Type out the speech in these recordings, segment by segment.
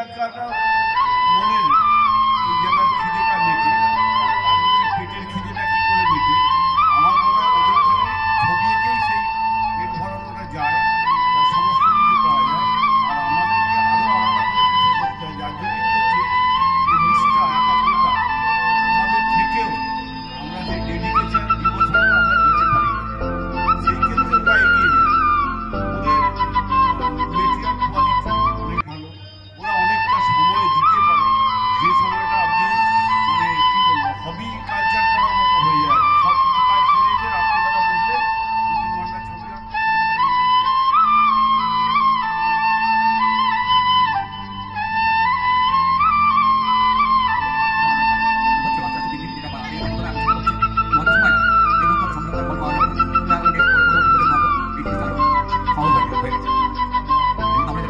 একাটা মনের এই জায়গার খিদেটা মেটে, আর হচ্ছে পেটের খিদেটা কি করে মেটে। আমার মনে হয় ওদেরখানে ছবি এঁকেই সেই পেট ভরানোটা যায়, তার সমস্ত কিছু পাওয়া যায়। আর আমাদেরকে আরও আলাদা করে কিছু করতে হয়, যার জন্য কি হচ্ছে যে নিষ্ঠা একাগ্রতা আমাদের থেকেও আমরা যে ডেডিকেশন ডিভোশনটা আমরা দিতে পারি না, সেই ক্ষেত্রে ওরা এগিয়ে যায়। ওদের মেটেরিয়াল কোয়ালিটি অনেক ভালো, ওরা অনেকটা সময় দিতে পারে, যে সময়টা আপনি মানে কী বলবো হবি কালচার করার মতো হয়ে যায়। সব কিছু কাজ সেরে যে রাত্রিবেলা বসলে 2-3 ঘন্টা ছবি আঁকতে।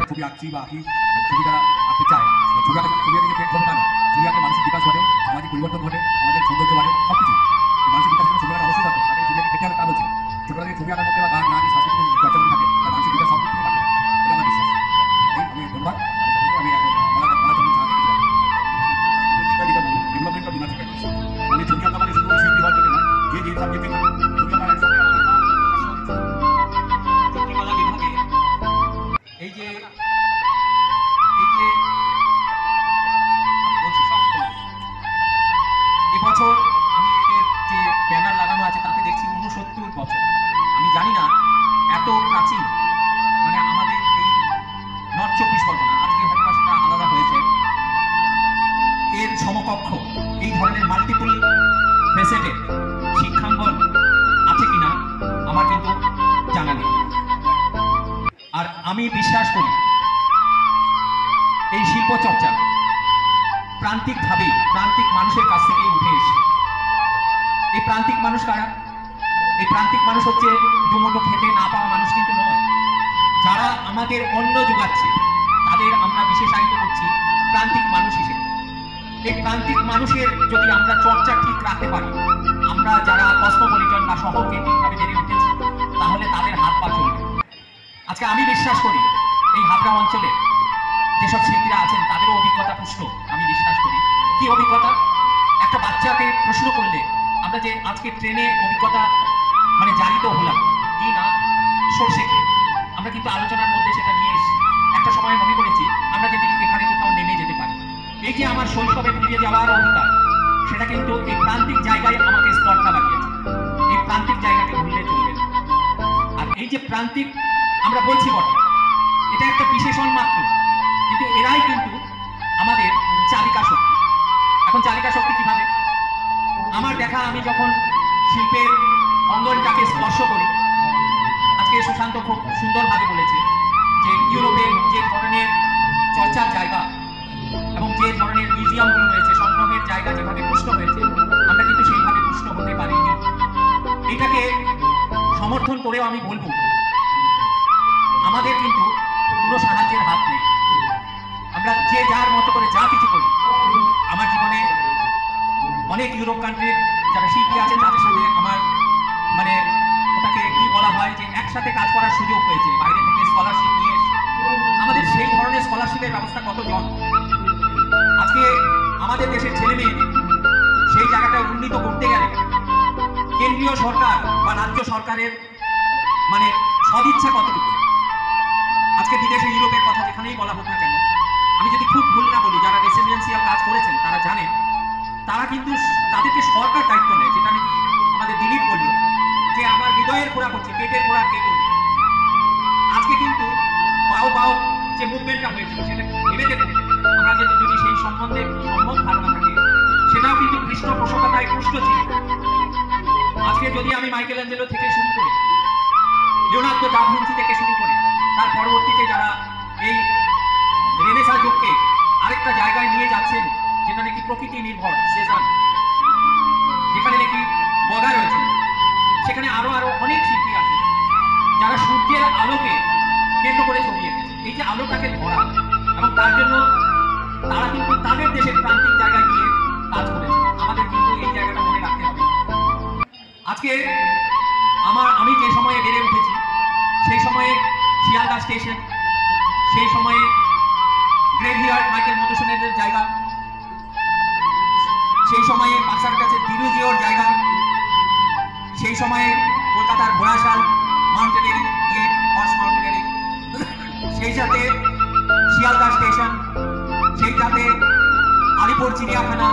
ছবি আঁকছি বা আঁকি, ছবি যারা আঁকতে চায়, ছবি আঁকে যে পেট ভরে তা না, ছবি আঁকে মানুষের বিকাশ ঘটে, সামাজিক পরিবর্তন ঘটে, সমাজের সৌন্দর্য বাড়ে, সব কিছু। এই মানসিক বিকাশের জন্য ছবি আঁকা অবশ্যই দরকার। আগে ছবি আঁকে খেতে হবে তা বলছি, ছোটবেলা থেকে ছবি আঁকার মধ্যে বা গান নাচ সাংস্কৃতিক চর্চা করে থাকে, তার মানসিক বিকাশ সব দিক থেকে বাড়ে, এটা আমার বিশ্বাস। এই আমি ধন্যবাদ। আমি এখন বলার জন্য সাহায্য করতে পারি। যেটা বলি ডেভেলপমেন্ট অফ ইমাজিনেশন, মানে ছবি আঁকা মানে শুধু শিল্পী হওয়ার জন্য নয়, যে সাবজেক্টে থাকে ছবি আঁকার একসঙ্গে চিত্রকলা বিভাগে এই যে এবছর আমি এদের যে ব্যানার লাগানো আছে তাতে দেখছি 69 বছর। আমি জানি না এত প্রাচীন, মানে আমাদের এই নর্থ 24 পরগনা, আজকে হয়তো সেটা আলাদা হয়েছে, এর সমকক্ষ এই ধরনের মাল্টিপল ফেসেটের শিক্ষাঙ্গন আছে কিনা আমার কিন্তু জানা নেই। আর আমি বিশ্বাস করি এই শিল্প চর্চা প্রান্তিকভাবেই প্রান্তিক মানুষের কাছ থেকেই উঠে এসেছে। এই প্রান্তিক মানুষ কারা? এই প্রান্তিক মানুষ হচ্ছে দুমুঠো খেতে না পাওয়া মানুষ কিন্তু নয়, যারা আমাদের অন্ন যোগাচ্ছে তাদের আমরা বিশেষায়িত করছি প্রান্তিক মানুষ হিসেবে। এই প্রান্তিক মানুষের যদি আমরা চর্চা ঠিক রাখতে পারি, আমরা যারা কসমোপলিটন বা শহর কেন্দ্রিকভাবে বেড়ে উঠেছি, তাহলে তাদের হাত পা চলবে। আজকে আমি বিশ্বাস করি এই হাবড়া অঞ্চলে যেসব শিল্পীরা আছেন তাদেরও অভিজ্ঞতা পুষ্ট। আমি বিশ্বাস করি কি অভিজ্ঞতা, একটা বাচ্চাকে প্রশ্ন করলে আমরা যে আজকে ট্রেনে অভিজ্ঞতা মানে জারিত হলাম কি না সর্ষে খেয়ে, আমরা কিন্তু আলোচনার মধ্যে সেটা নিয়ে এসেছি। একটা সময় মনে করেছি আমরা যদি এখানে কোথাও নেমে যেতে পারি, এই যে আমার শৈশবে ফিরে যাওয়ার অধিকার, সেটা কিন্তু এই প্রান্তিক জায়গায় আমাকে স্পর্ধা লাগিয়েছে। এই প্রান্তিক জায়গাকে ভুললে চলবে না। আর এই যে প্রান্তিক আমরা বলছি বটে, এটা একটা বিশেষণ মাত্র, কিন্তু এরাই কিন্তু আমাদের চালিকা শক্তি। এখন চালিকা শক্তি কিভাবে? আমার দেখা, আমি যখন শিল্পের অঙ্গনটাকে স্পর্শ করি, আজকে সুশান্ত খুব সুন্দরভাবে বলেছে যে ইউরোপে যে ধরনের চর্চার জায়গা এবং যে ধরনের মিউজিয়ামগুলো রয়েছে, সংগ্রহের জায়গা যেভাবে পুষ্ট হয়েছে, আমরা কিন্তু সেইভাবে পুষ্ট হতে পারিনি। এটাকে সমর্থন করেও আমি বলবো আমাদের কিন্তু কোনো সাহায্যের হাত নেই। আমরা যে যার মতো করে যা কিছু করি। আমার জীবনে অনেক ইউরোপ কান্ট্রির যারা শিল্পী আছেন তাদের সাথে আমার মানে ওটাকে কি বলা হয় যে একসাথে কাজ করার সুযোগ হয়েছে, বাইরে থেকে স্কলারশিপ নিয়ে এসে। আমাদের সেই ধরনের স্কলারশিপের ব্যবস্থা কতজন? আজকে আমাদের দেশের ছেলে মেয়েদের সেই জায়গাটা উন্নীত করতে গেলে কেন্দ্রীয় সরকার বা রাজ্য সরকারের মানে সদিচ্ছা কতটুকু? আজকে বিদেশে ইউরোপের কথা যেখানেই বলা হোক না কেন, আমি যদি খুব ভুল না বলি, যারা রেসিডেন্সিয়াল কাজ করেছেন তারা জানেন, তারা কিন্তু তাদেরকে সরকার দায়িত্ব নেয়, যেটা নাকি আমাদের দিলীপ বলল যে আমার হৃদয়ের খোরাক হচ্ছে, পেটের খোরাক কে করবে। আজকে কিন্তু পাও পাও যে মুভমেন্টটা হয়েছিল সেটা ভেবে দেখুন, আমরা যদি সেই সম্বন্ধে সম্যক ধারণা থাকে, সেটাও কিন্তু পৃষ্ঠপোষকতায় পুষ্ট ছিল। আজকে যদি আমি মাইকেল অ্যাঞ্জেলো থেকে শুরু করে লিওনার্দো দা ভিঞ্চি থেকে শুরু করে তার পরবর্তীতে যারা এই রেনেসাঁ যুগকে আরেকটা জায়গায় নিয়ে যাচ্ছেন, যেটা নাকি প্রকৃতি নির্ভর, সেজান, যেখানে নাকি বগা রয়েছে, সেখানে আরো অনেক শিল্পী আছে যারা সূর্যের আলোকে কেন্দ্র করে ছবি এঁকেছে। এই যে আলোটাকে ধরা, এবং তার জন্য তারা কিন্তু তাদের দেশের প্রান্তিক জায়গায় গিয়ে কাজ করেছে। আমাদের কিন্তু এই জায়গাটা মনে রাখতে হবে। আজকে আমি যে সময়ে বেড়ে উঠেছি সেই সময়ে শিয়ালদা স্টেশন, সেই সময়ে গ্রেভিয়া শেক্সপিয়ার মাইকেল মধুসূদনের জায়গা, সেই সময়ে বাক্সার কাছে তিরুজিওর জায়গা, সেই সময়ে কলকাতার ঘোড়াশাল মাউন্টেনারি হর্স মাউন্টেনারি, সেই সাথে শিয়ালদা স্টেশন, সেই সাথে আলিপুর চিড়িয়াখানা,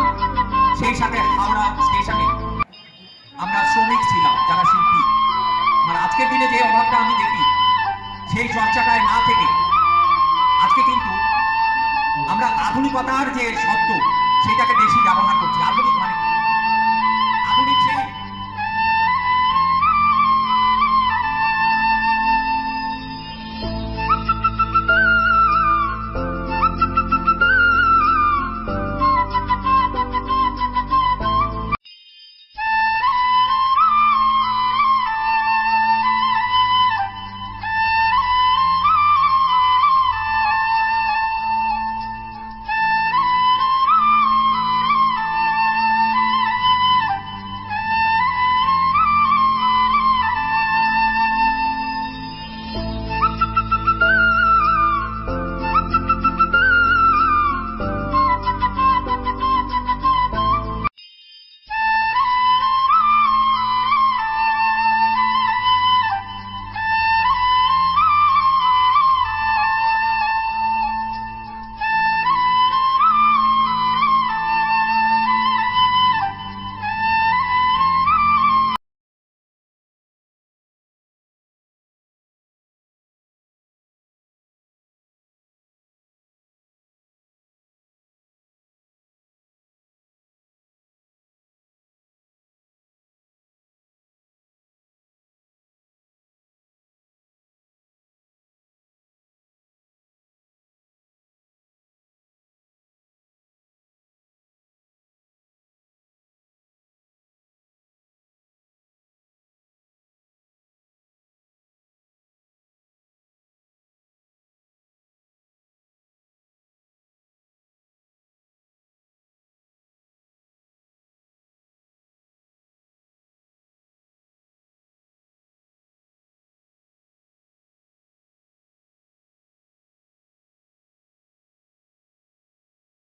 সেই সাথে হাওড়া স্টেশনে আমরা শ্রমিক ছিলাম যারা শিল্পী। আমার আজকের দিনে যে অভাবটা আমি দেখি, সেই চর্চাটায় না থেকে আজকে কিন্তু আমরা আধুনিকতার যে শব্দ সেটাকে বেশি ব্যবহার করছি।